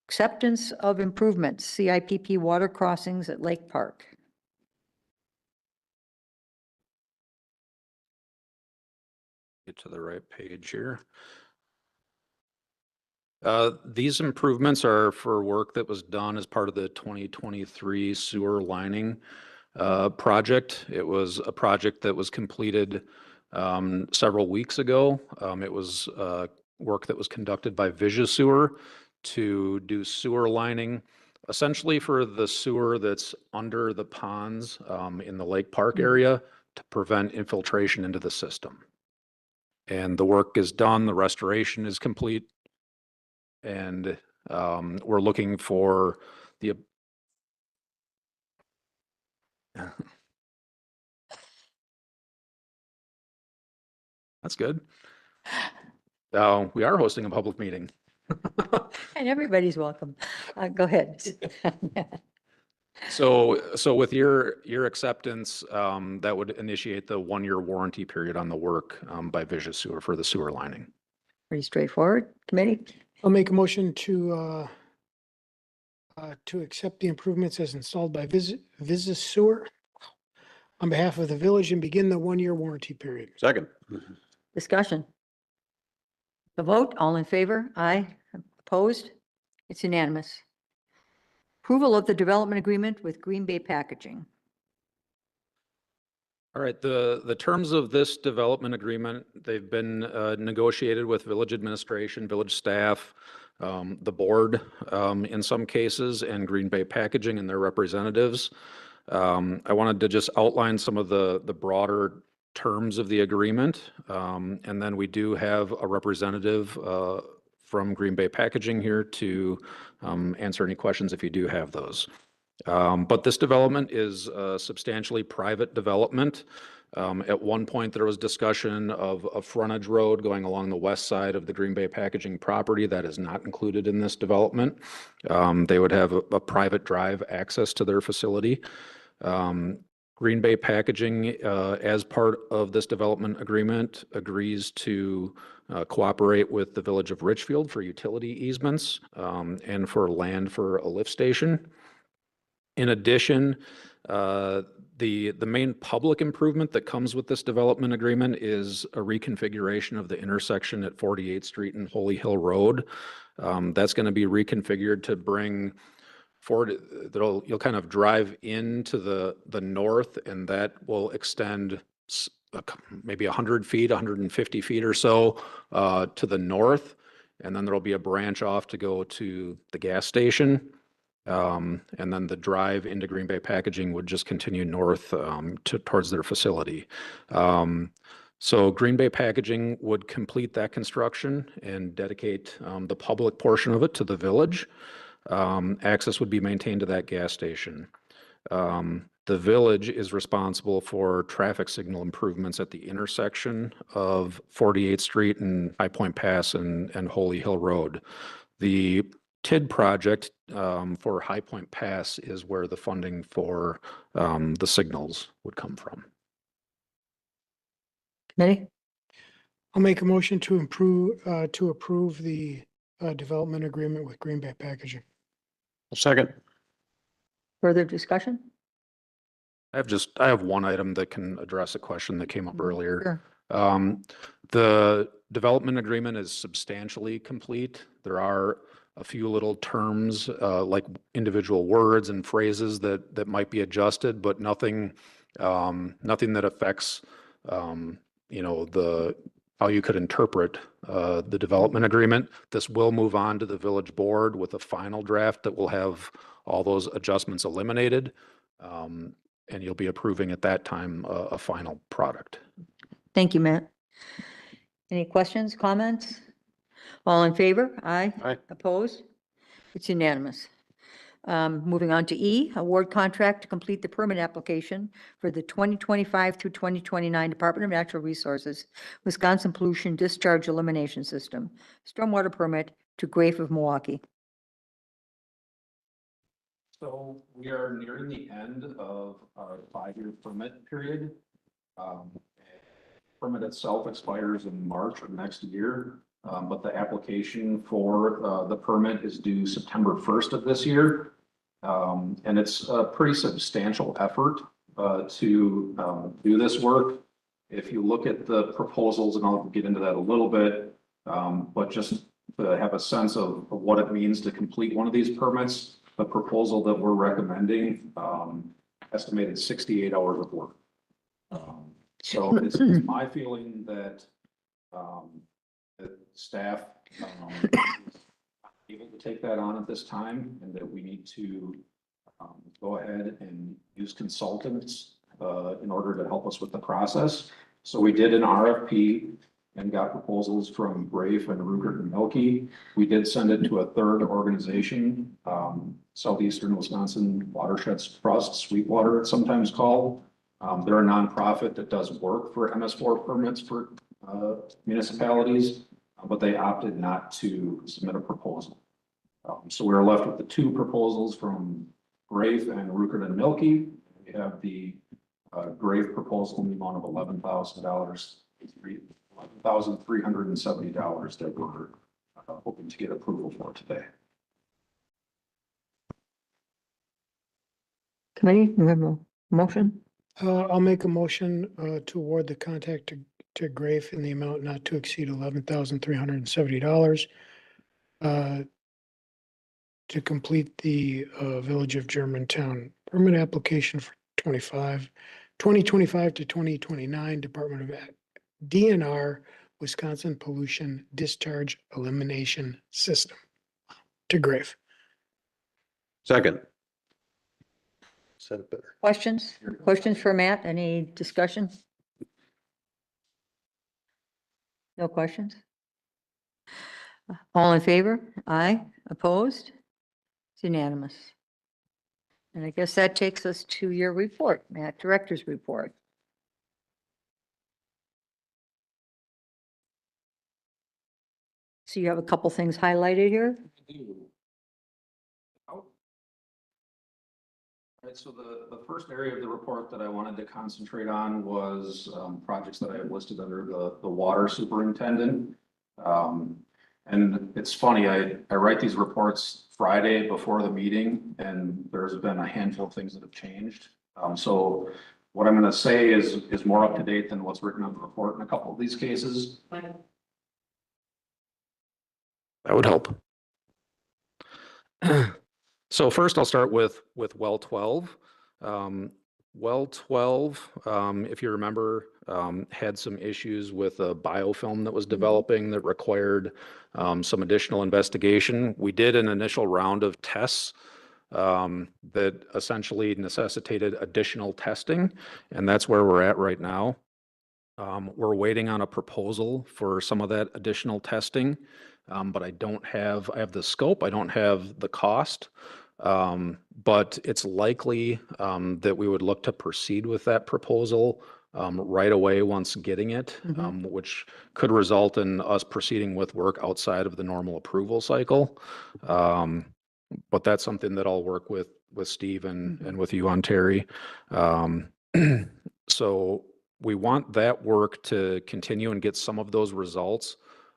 Acceptance of improvements, CIPP water crossings at Lake Park. Get to the right page here. These improvements are for work that was done as part of the 2023 sewer lining project. It was a project that was completed several weeks ago. It was work that was conducted by Vision Sewer to do sewer lining, essentially for the sewer that's under the ponds in the Lake Park area to prevent infiltration into the system. And the work is done, the restoration is complete, and we're looking for the That's good. We are hosting a public meeting. And everybody's welcome. Go ahead. So with your acceptance, that would initiate the 1-year warranty period on the work by Vision Sewer for the sewer lining. Pretty straightforward. Committee? I'll make a motion to accept the improvements as installed by Visis Sewer on behalf of the village and begin the 1-year warranty period. Second. Discussion? The vote, all in favor? Aye. Opposed? It's unanimous. Approval of the development agreement with Green Bay Packaging. All right, the terms of this development agreement, they've been negotiated with village administration, village staff, the board in some cases, and Green Bay Packaging and their representatives. I wanted to just outline some of the broader terms of the agreement. And then we do have a representative from Green Bay Packaging here to answer any questions if you do have those. But this development is substantially private development. At one point, there was discussion of a frontage road going along the west side of the Green Bay Packaging property. That is not included in this development. They would have a private drive access to their facility. Green Bay Packaging, as part of this development agreement, agrees to cooperate with the Village of Richfield for utility easements and for land for a lift station. In addition, the main public improvement that comes with this development agreement is a reconfiguration of the intersection at 48th Street and Holy Hill Road. That's going to be reconfigured to bring forward, you'll kind of drive into the north, and that will extend maybe 100 feet, 150 feet or so to the north. And then there'll be a branch off to go to the gas station. And then the drive into Green Bay Packaging would just continue north towards their facility. So Green Bay Packaging would complete that construction and dedicate the public portion of it to the village. Access would be maintained to that gas station. The village is responsible for traffic signal improvements at the intersection of 48th Street and High Point Pass and Holy Hill Road. The TID project for High Point Pass is where the funding for the signals would come from. Committee? I'll make a motion to approve the development agreement with Green Bay Packaging. Second. Further discussion? I have one item that can address a question that came up earlier. Sure. The development agreement is substantially complete. There are a few little terms, like individual words and phrases that might be adjusted, but nothing that affects, how you could interpret the development agreement. This will move on to the village board with a final draft that will have all those adjustments eliminated. And you'll be approving at that time a final product. Thank you, Matt. Any questions, comments? All in favor? Aye. Aye. Opposed? It's unanimous. Moving on to E, award contract to complete the permit application for the 2025 through 2029 Department of Natural Resources, Wisconsin Pollution Discharge Elimination System, stormwater permit to Grafe of Milwaukee. So we are nearing the end of our 5-year permit period. Permit itself expires in March of next year, but the application for the permit is due September 1st of this year. And it's a pretty substantial effort to do this work. If you look at the proposals, and I'll get into that a little bit, but just to have a sense of what it means to complete one of these permits, the proposal that we're recommending estimated 68 hours of work. So it's my feeling that staff is able to take that on at this time, and that we need to go ahead and use consultants in order to help us with the process. So we did an RFP and got proposals from Grafe and Rupert and Milky. We did send it to a third organization, Southeastern Wisconsin Watersheds Trust, Sweetwater it's sometimes called. They're a nonprofit that does work for MS4 permits for municipalities, but they opted not to submit a proposal. So we were left with the 2 proposals from Grafe and Rupert and Milky. We have the Grafe proposal in the amount of $11,370 that we're hoping to get approval for today. Committee, you have a motion? I'll make a motion to award the contract to Grafe in the amount not to exceed $11,370 to complete the Village of Germantown permit application for 2025 to 2029 Department of DNR Wisconsin Pollution Discharge Elimination System to Grafe. Second. Said it better. Questions? Questions for Matt? Any discussion? No questions? All in favor? Aye. Opposed? It's unanimous. And I guess that takes us to your report, Matt, Director's report. So you have a couple things highlighted here? Right, so the first area of the report that I wanted to concentrate on was projects that I have listed under the water superintendent. And it's funny, I write these reports Friday before the meeting, and there's been a handful of things that have changed. So what I'm going to say is more up to date than what's written on the report in a couple of these cases. That would help. So first I'll start with well 12. Well 12, if you remember, had some issues with a biofilm that was developing that required some additional investigation. We did an initial round of tests that essentially necessitated additional testing, and that's where we're at right now. We're waiting on a proposal for some of that additional testing, but I have the scope, I don't have the cost. But it's likely that we would look to proceed with that proposal right away once getting it, which could result in us proceeding with work outside of the normal approval cycle. But that's something that I'll work with Steve and with you on, Terry. So we want that work to continue and get some of those results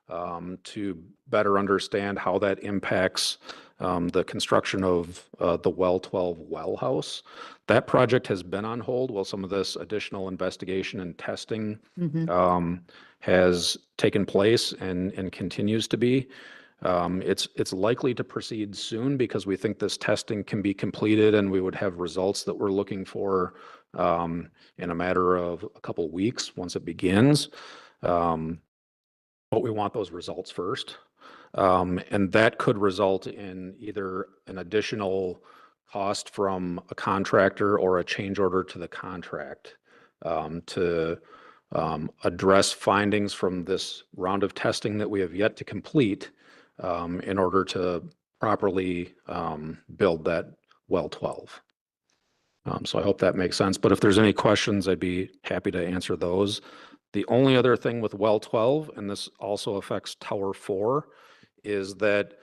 to better understand how that impacts the construction of the Well 12 well house. That project has been on hold while some of this additional investigation and testing has taken place and continues to be. It's likely to proceed soon because we think this testing can be completed and we would have results that we're looking for in a matter of a couple weeks once it begins. But we want those results first. And that could result in either an additional cost from a contractor or a change order to the contract to address findings from this round of testing that we have yet to complete in order to properly build that well 12. So I hope that makes sense. But if there's any questions, I'd be happy to answer those. The only other thing with well 12, and this also affects Tower 4, is that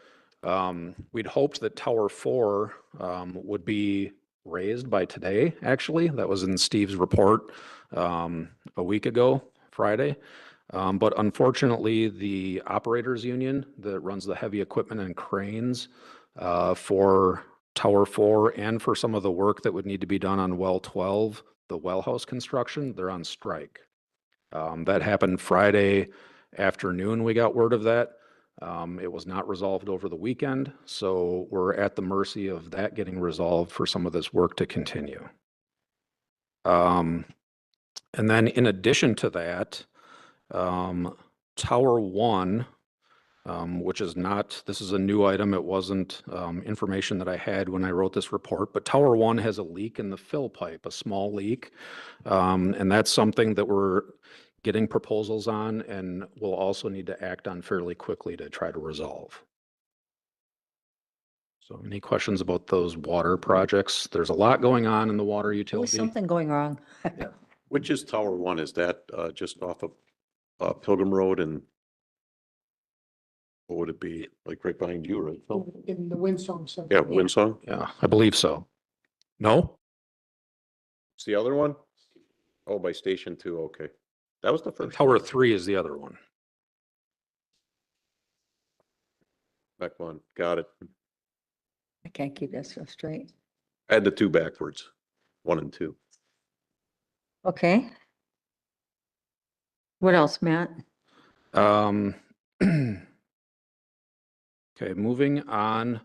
we'd hoped that Tower 4 would be raised by today, actually. That was in Steve's report a week ago, Friday. But unfortunately, the operators union that runs the heavy equipment and cranes for Tower 4 and for some of the work that would need to be done on well 12, the well house construction, they're on strike. That happened Friday afternoon, we got word of that. It was not resolved over the weekend, so we're at the mercy of that getting resolved for some of this work to continue. And then in addition to that, Tower 1, which is not, this is a new item, it wasn't information that I had when I wrote this report, but Tower 1 has a leak in the fill pipe, a small leak. And that's something that we're getting proposals on and we'll also need to act on fairly quickly to try to resolve. So any questions about those water projects? There's a lot going on in the water There was utility. something going wrong. Which is Tower 1? Is that just off of Pilgrim Road and what would it be? Like right behind you, right? Phil? In the Windsong Center. Yeah, Windsong? Yeah, I believe so. No? It's the other one? Oh, by Station 2, okay. That was the first. Tower one. 3 is the other one. Back one, got it. I can't keep that stuff straight. I had the two backwards, 1 and 2. Okay. What else, Matt? Okay, moving on.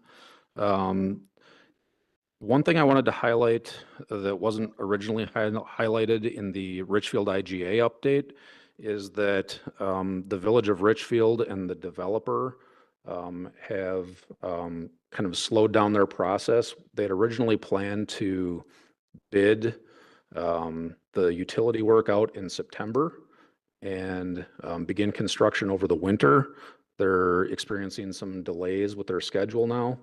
One thing I wanted to highlight that wasn't originally highlighted in the Richfield IGA update is that the Village of Richfield and the developer have kind of slowed down their process. They had originally planned to bid the utility work out in September and begin construction over the winter. They're experiencing some delays with their schedule now.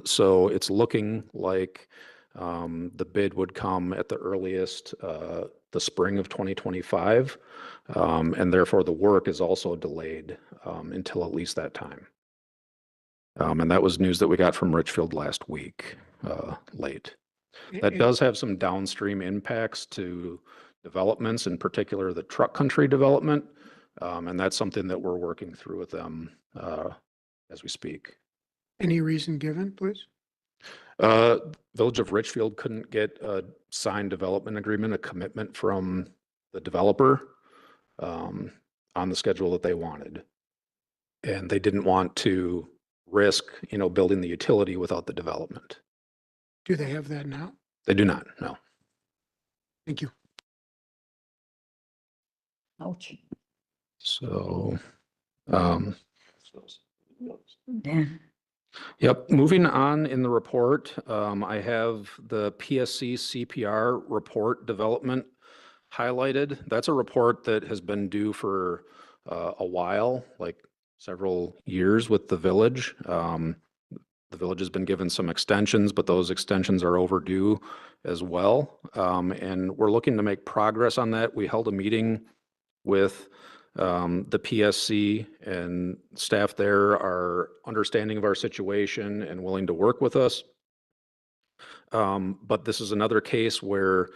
So it's looking like the bid would come at the earliest the spring of 2025. And therefore the work is also delayed until at least that time. And that was news that we got from Richfield last week, late. That does have some downstream impacts to developments, in particular the Truck Country development. And that's something that we're working through with them as we speak. Any reason given, please? Village of Richfield couldn't get a signed development agreement, a commitment from the developer on the schedule that they wanted. And they didn't want to risk, building the utility without the development. Do they have that now? They do not, no. Thank you. Ouch. So, Yeah. Yep, moving on in the report, I have the PSC CPR report development highlighted. That's a report that has been due for a while, like several years with the village. The village has been given some extensions, but those extensions are overdue as well. And we're looking to make progress on that. We held a meeting with the PSC, and staff there are understanding of our situation and willing to work with us. But this is another case where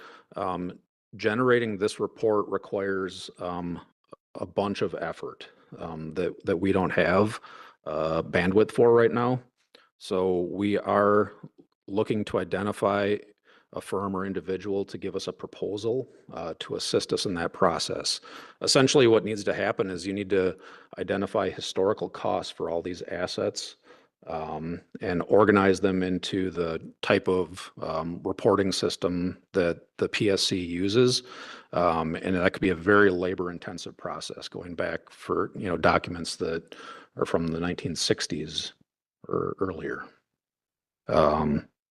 generating this report requires a bunch of effort that we don't have bandwidth for right now. So we are looking to identify a firm or individual to give us a proposal to assist us in that process. Essentially, what needs to happen is you need to identify historical costs for all these assets and organize them into the type of reporting system that the PSC uses. And that could be a very labor-intensive process, going back for documents that are from the 1960s or earlier.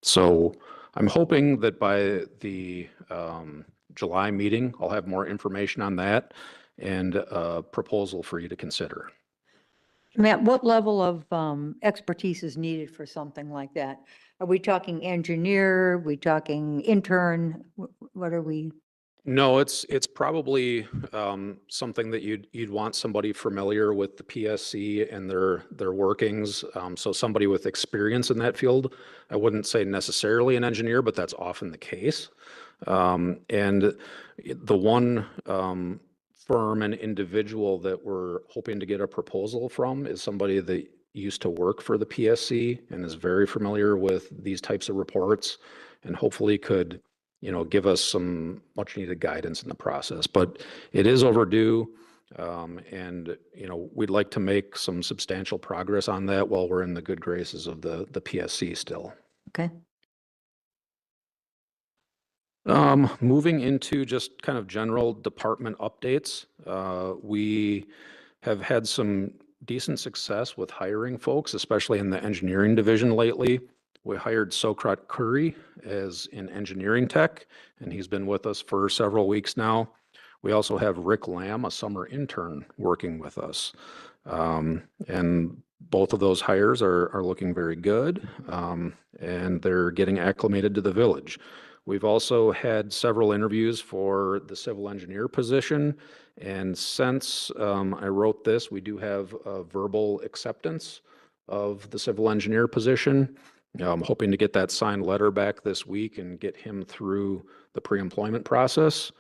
So I'm hoping that by the July meeting, I'll have more information on that and a proposal for you to consider. Matt, what level of expertise is needed for something like that? Are we talking engineer? Are we talking intern? What are we? No, it's probably something that you'd want somebody familiar with the PSC and their workings. So somebody with experience in that field. I wouldn't say necessarily an engineer, but that's often the case. And the one firm and individual that we're hoping to get a proposal from is somebody that used to work for the PSC and is very familiar with these types of reports, and hopefully could give us some much needed guidance in the process. But it is overdue. And we'd like to make some substantial progress on that while we're in the good graces of the PSC still. Okay. Moving into just kind of general department updates, we have had some decent success with hiring folks, especially in the engineering division lately. We hired Sokrat Curry as an engineering tech, and he's been with us for several weeks now. We also have Rick Lamb, a summer intern, working with us. And both of those hires are looking very good, and they're getting acclimated to the village. We've also had several interviews for the civil engineer position, and since I wrote this, we do have a verbal acceptance of the civil engineer position. I'm hoping to get that signed letter back this week and get him through the pre-employment process.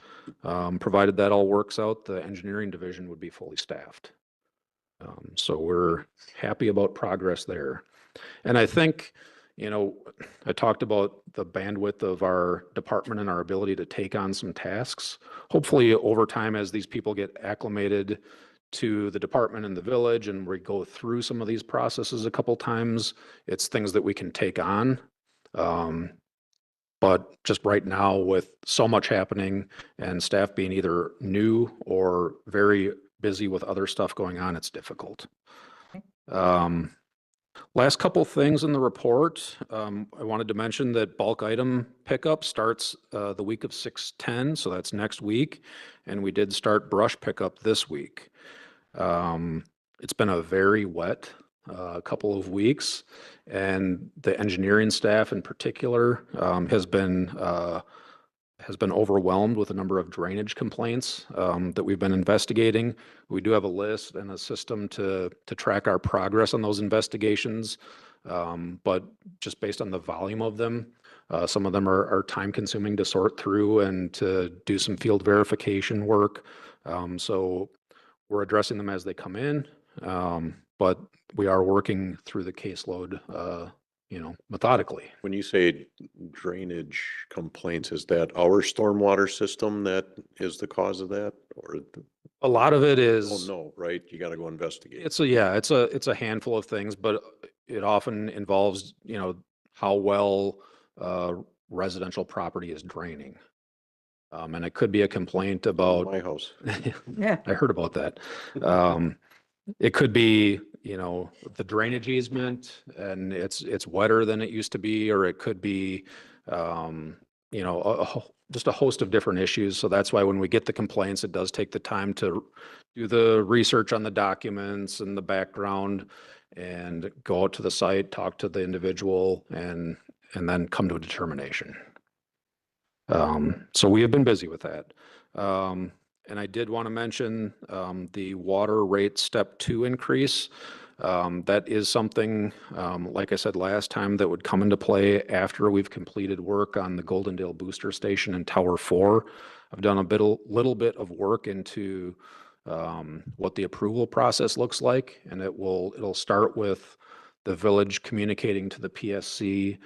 Provided that all works out, the engineering division would be fully staffed. So we're happy about progress there. And I think, I talked about the bandwidth of our department and our ability to take on some tasks. Hopefully over time, as these people get acclimated to the department and the village, and we go through some of these processes a couple times, it's things that we can take on. But just right now, with so much happening and staff being either new or very busy with other stuff going on, it's difficult. Last couple things in the report. I wanted to mention that bulk item pickup starts the week of 6/10, so that's next week. And we did start brush pickup this week. It's been a very wet couple of weeks, and the engineering staff in particular has been overwhelmed with a number of drainage complaints that we've been investigating. We do have a list and a system to track our progress on those investigations, but just based on the volume of them, some of them are time consuming to sort through and to do some field verification work. So we're addressing them as they come in, but we are working through the caseload methodically. When you say drainage complaints, is that our stormwater system that is the cause of that, or? A lot of it is. Oh, no, right? You got to go investigate. It's a handful of things, but it often involves, how well residential property is draining. And it could be a complaint about My house. Yeah. I heard about that. It could be, the drainage easement and it's wetter than it used to be, or it could be, just a host of different issues. So that's why when we get the complaints, it does take the time to do the research on the documents and the background and go out to the site, talk to the individual and then come to a determination. So we have been busy with that. And I did want to mention the water rate step 2 increase. That is something, like I said last time, that would come into play after we've completed work on the Goldendale Booster Station and Tower 4. I've done little bit of work into what the approval process looks like, and it'll start with the village communicating to the PSC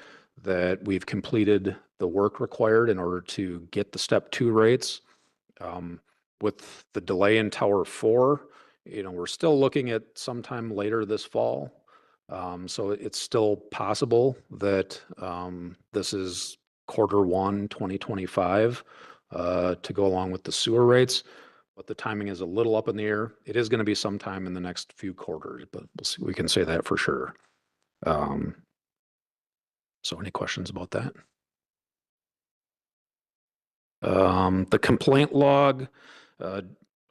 that we've completed the work required in order to get the step 2 rates. With the delay in Tower 4, we're still looking at sometime later this fall. So it's still possible that this is Q1 2025 to go along with the sewer rates, but the timing is a little up in the air. It is going to be sometime in the next few quarters, but we'll see, we can say that for sure. So any questions about that? The complaint log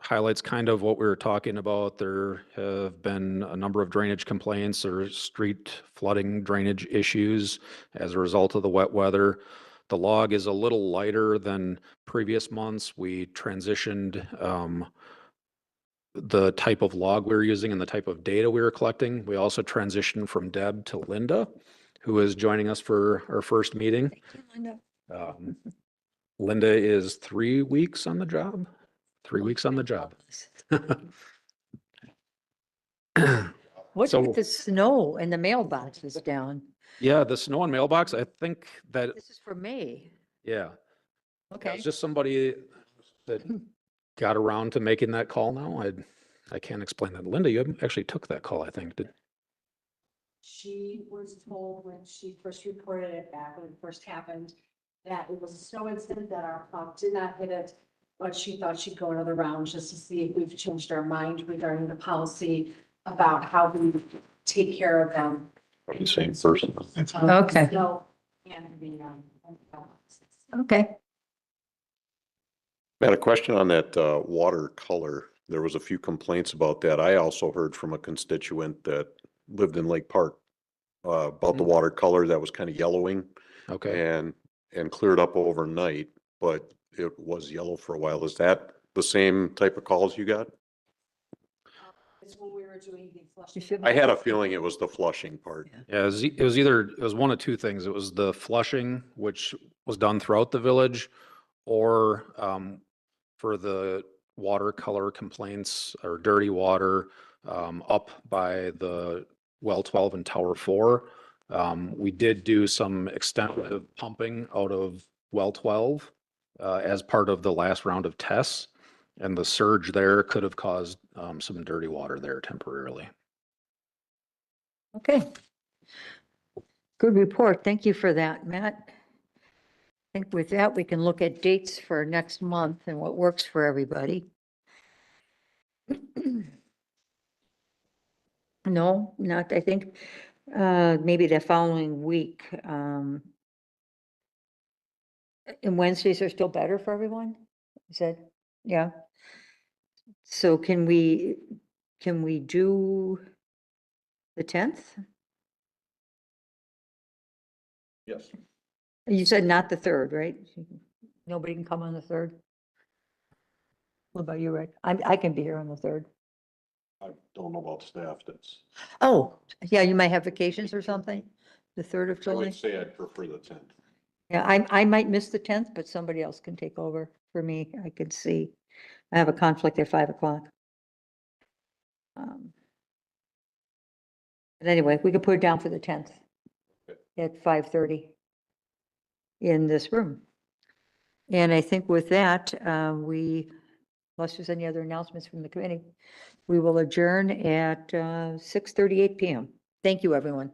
highlights kind of what we were talking about. There have been a number of drainage complaints or street flooding drainage issues as a result of the wet weather. The log is a little lighter than previous months. We transitioned the type of log we were using and the type of data we were collecting. We also transitioned from Deb to Linda, who is joining us for our first meeting. Linda is 3 weeks on the job. 3 weeks on the job. What's So- with the snow and the mailboxes down? Yeah, the snow and mailbox, I think that, This is for May. yeah. Okay. It's just somebody that got around to making that call now. I can't explain that. Linda, you actually took that call, I think. She was told when she first reported it back when it first happened, that it was a snow incident, that our pump did not hit it. But she thought she'd go another round just to see if we've changed our mind regarding the policy about how we take care of them. The same person. Okay. Snow and the, Okay. I had a question on that watercolor. There was a few complaints about that. I also heard from a constituent that lived in Lake Park about the watercolor that was kind of yellowing Okay. and cleared up overnight, but it was yellow for a while. Is that the same type of calls you got? it's when we were doing the You flushing. should- I had a feeling it was the flushing part. Yeah, it was one of two things. It was the flushing, which was done throughout the village, or for the watercolor complaints or dirty water up by the well 12 and Tower 4. We did do some extensive pumping out of well 12 as part of the last round of tests, and the surge there could have caused some dirty water there temporarily. Okay. Good report. Thank you for that, Matt. I think with that, we can look at dates for next month and what works for everybody. No, not, I think, maybe the following week. And Wednesdays are still better for everyone? Is that, yeah? So can we do the 10th? Yes. You said not the 3rd, right? Nobody can come on the 3rd? What about you, Rick? I can be here on the 3rd. I don't know about staff. That's, Oh, yeah, you might have vacations or something, the 3rd of I July? would say I'd prefer the 10th. Yeah, I might miss the 10th, but somebody else can take over for me. I could see. I have a conflict at 5 o'clock. But anyway, we could put it down for the 10th at 5:30 in this room. And I think with that, unless there's any other announcements from the committee, we will adjourn at 6:38 PM. Thank you, everyone.